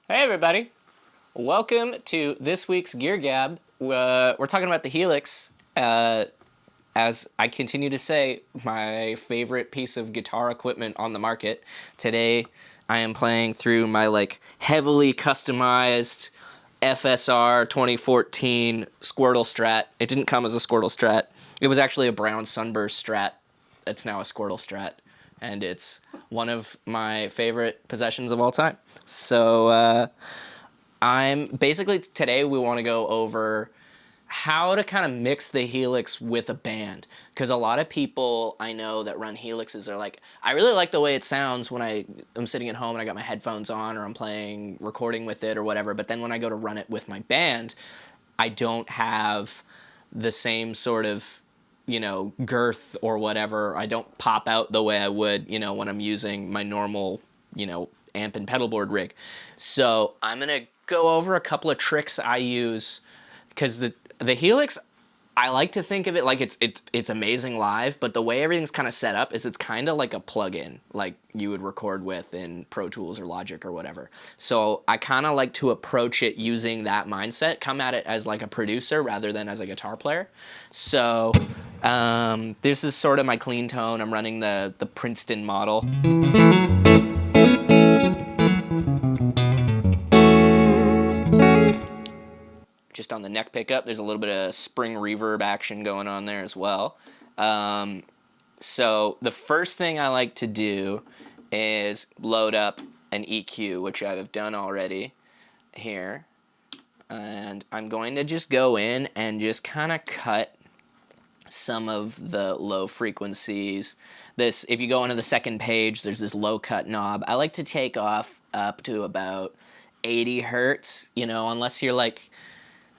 Hey everybody, welcome to this week's Gear Gab. We're talking about the Helix, as I continue to say, my favorite piece of guitar equipment on the market. Today I am playing through my heavily customized FSR 2014 Squirtle Strat. It didn't come as a Squirtle Strat. It was actually a brown Sunburst Strat. It's now a Squirtle Strat, and it's one of my favorite possessions of all time. So today we want to go over how to kind of mix the Helix with a band, because a lot of people I know that run Helixes are like, I really like the way it sounds when I'm sitting at home and I got my headphones on or I'm recording with it or whatever, but then when I go to run it with my band, I don't have the same sort of girth or whatever. I don't pop out the way I would, when I'm using my normal, amp and pedal board rig. So I'm going to go over a couple of tricks I use, because the Helix, I like to think of it like it's amazing live, but the way everything's kind of set up is it's kind of like a plug-in, like you would record with in Pro Tools or Logic or whatever. So I kind of like to approach it using that mindset, come at it as like a producer rather than as a guitar player. So this is sort of my clean tone. I'm running the Princeton model. Just on the neck pickup, there's a little bit of spring reverb action going on there as well. So the first thing I like to do is load up an EQ, which I've done already here. And I'm going to just go in and just kind of cut some of the low frequencies. If you go into the second page, there's this low cut knob. I like to take off up to about 80 hertz, unless you're like,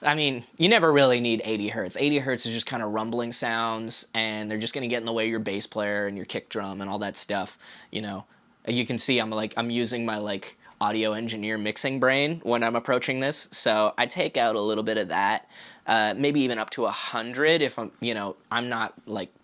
you never really need 80 hertz. 80 hertz is just kind of rumbling sounds, and they're just going to get in the way of your bass player and your kick drum and all that stuff. You can see I'm using my audio engineer mixing brain when I'm approaching this. So I take out a little bit of that, maybe even up to 100 if I'm not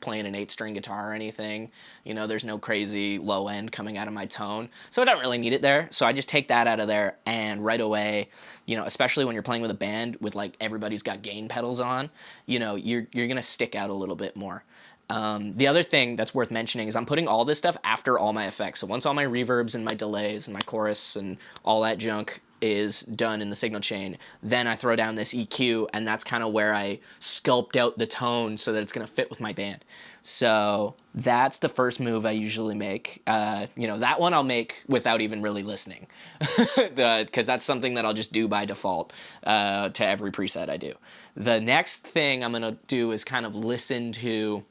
playing an 8-string guitar or anything. There's no crazy low end coming out of my tone, so I don't really need it there. So I just take that out of there, and right away, especially when you're playing with a band with everybody's got gain pedals on, you're gonna stick out a little bit more. The other thing that's worth mentioning is I'm putting all this stuff after all my effects. So once all my reverbs and my delays and my chorus and all that junk is done in the signal chain, then I throw down this EQ, and that's kind of where I sculpt out the tone so that it's going to fit with my band. So that's the first move I usually make. That one I'll make without even really listening, because that's something that I'll just do by default to every preset I do. The next thing I'm going to do is kind of listen to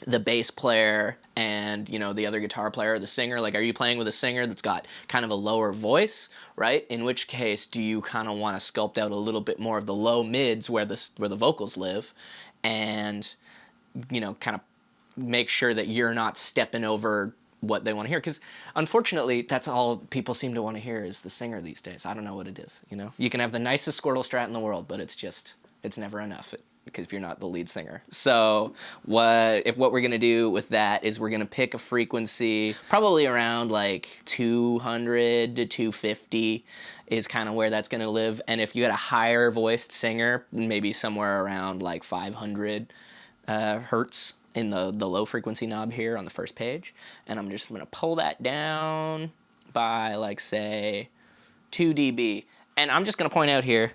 the bass player and the other guitar player, the singer. Are you playing with a singer that's got kind of a lower voice, right? In which case, do you kind of want to sculpt out a little bit more of the low mids where the vocals live, and kind of make sure that you're not stepping over what they want to hear, because unfortunately that's all people seem to want to hear is the singer these days. I don't know what it is. You can have the nicest Squirtle Strat in the world, but it's never enough, because if you're not the lead singer. So what we're going to do with that is we're going to pick a frequency probably around 200 to 250 is kind of where that's going to live. And if you had a higher voiced singer, maybe somewhere around 500 hertz in the low frequency knob here on the first page. And I'm just going to pull that down by say 2 dB. And I'm just going to point out here,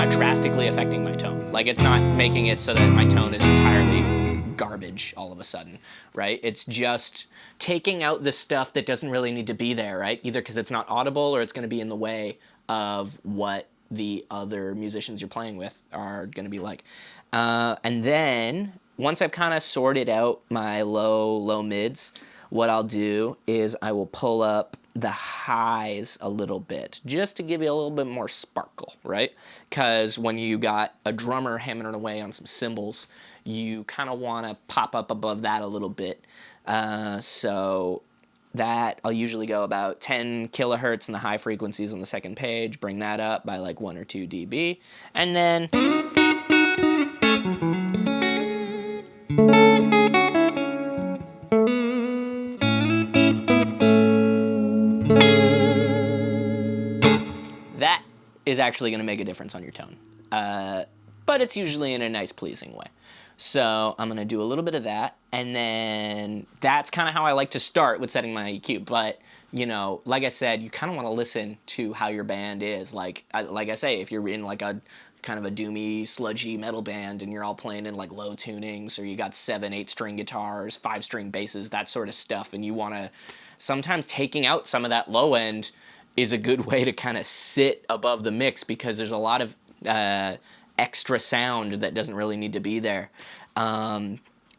drastically affecting my tone. It's not making it so that my tone is entirely garbage all of a sudden, right? It's just taking out the stuff that doesn't really need to be there, right? Either because it's not audible or it's going to be in the way of what the other musicians you're playing with are going to be like. And then once I've kind of sorted out my low mids, what I'll do is I will pull up the highs a little bit, just to give you a little bit more sparkle, right? Because when you got a drummer hammering away on some cymbals, you kind of want to pop up above that a little bit. So that I'll usually go about 10 kilohertz in the high frequencies on the second page, bring that up by 1 or 2 dB, and then is actually going to make a difference on your tone. But it's usually in a nice, pleasing way. So I'm going to do a little bit of that, and then that's kind of how I like to start with setting my EQ. But, you know, like I said, you kind of want to listen to how your band is. Like I say, if you're in like a kind of a doomy, sludgy metal band and you're all playing in like low tunings, or you got 7, 8-string guitars, 5-string basses, that sort of stuff, and you want to, sometimes taking out some of that low end is a good way to kind of sit above the mix, because there's a lot of extra sound that doesn't really need to be there.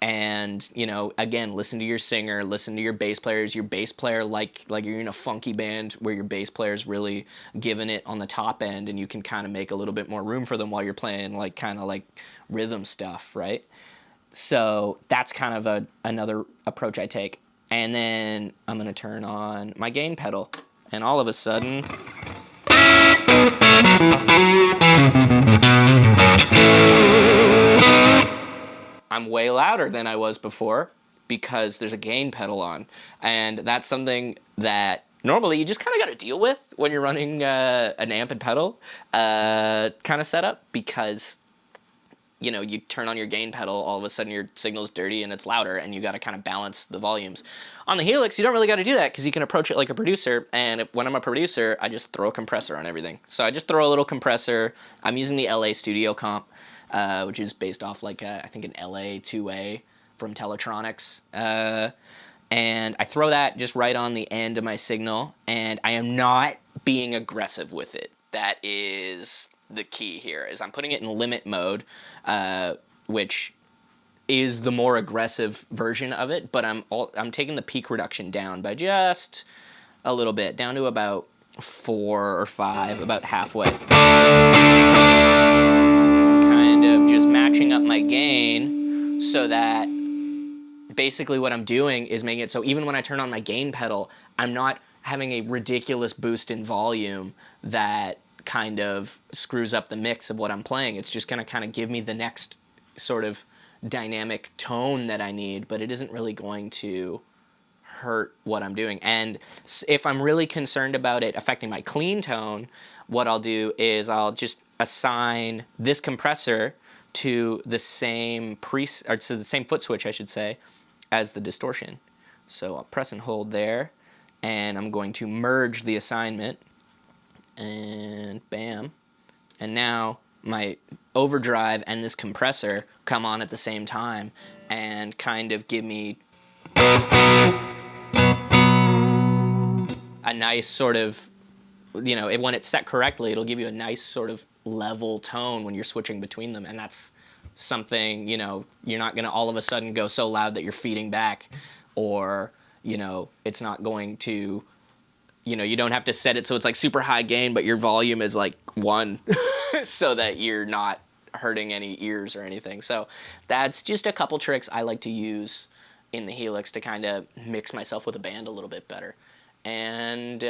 And, you know, again, listen to your singer, listen to your bass players. Your bass player, like you're in a funky band where your bass player's really giving it on the top end, and you can kind of make a little bit more room for them while you're playing like kind of like rhythm stuff, right? So that's kind of another approach I take. And then I'm going to turn on my gain pedal, and all of a sudden, I'm way louder than I was before because there's a gain pedal on. And that's something that normally you just kind of got to deal with when you're running an amp and pedal kind of setup, because, you know, you turn on your gain pedal, all of a sudden your signal's dirty and it's louder, and you got to kind of balance the volumes. On the Helix, you don't really got to do that because you can approach it like a producer, and when I'm a producer, I just throw a compressor on everything. So I just throw a little compressor. I'm using the LA Studio comp, which is based off like I think an LA 2A from Teletronics. And I throw that just right on the end of my signal, and I am not being aggressive with it. That is the key here, is I'm putting it in limit mode, which is the more aggressive version of it, but I'm taking the peak reduction down by just a little bit, down to about 4 or 5, about halfway. Kind of just matching up my gain so that basically what I'm doing is making it so even when I turn on my gain pedal, I'm not having a ridiculous boost in volume that kind of screws up the mix of what I'm playing. It's just going to kind of give me the next sort of dynamic tone that I need, but it isn't really going to hurt what I'm doing. And if I'm really concerned about it affecting my clean tone, what I'll do is I'll just assign this compressor to the same or to the same foot switch, I should say, as the distortion. So I'll press and hold there, and I'm going to merge the assignment, and bam. And now my overdrive and this compressor come on at the same time and kind of give me a nice sort of, you know, when it's set correctly, it'll give you a nice sort of level tone when you're switching between them. And that's something, you know, you're not going to all of a sudden go so loud that you're feeding back, or, you know, it's not going to, you know, you don't have to set it so it's like super high gain, but your volume is like 1 so that you're not hurting any ears or anything. So that's just a couple tricks I like to use in the Helix to kind of mix myself with a band a little bit better. And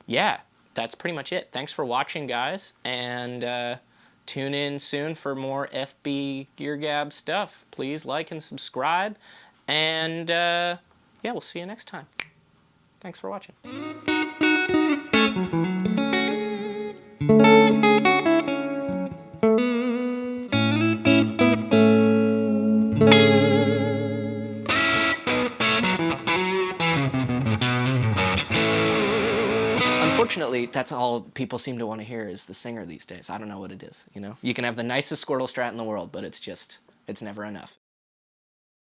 yeah, that's pretty much it. Thanks for watching, guys, and tune in soon for more FB Gear Gab stuff. Please like and subscribe, and yeah, we'll see you next time. Thanks for watching. Unfortunately, that's all people seem to want to hear is the singer these days. I don't know what it is, you know? You can have the nicest Squirtle Strat in the world, but it's never enough.